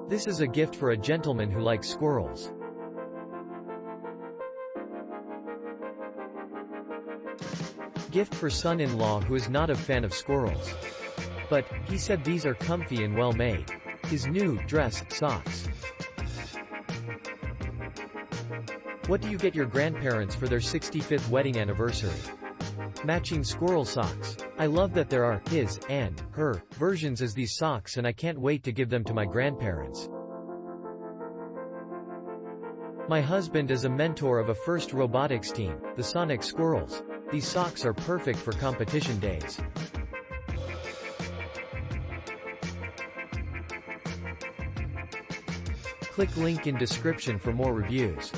This is a gift for a gentleman who likes squirrels. Gift for son-in-law who is not a fan of squirrels. But, he said these are comfy and well made. His new dress socks. What do you get your grandparents for their 65th wedding anniversary? Matching squirrel socks. I love that there are his and her versions as these socks, and I can't wait to give them to my grandparents. My husband is a mentor of a FIRST robotics team, the Sonic Squirrels. These socks are perfect for competition days. Click link in description for more reviews.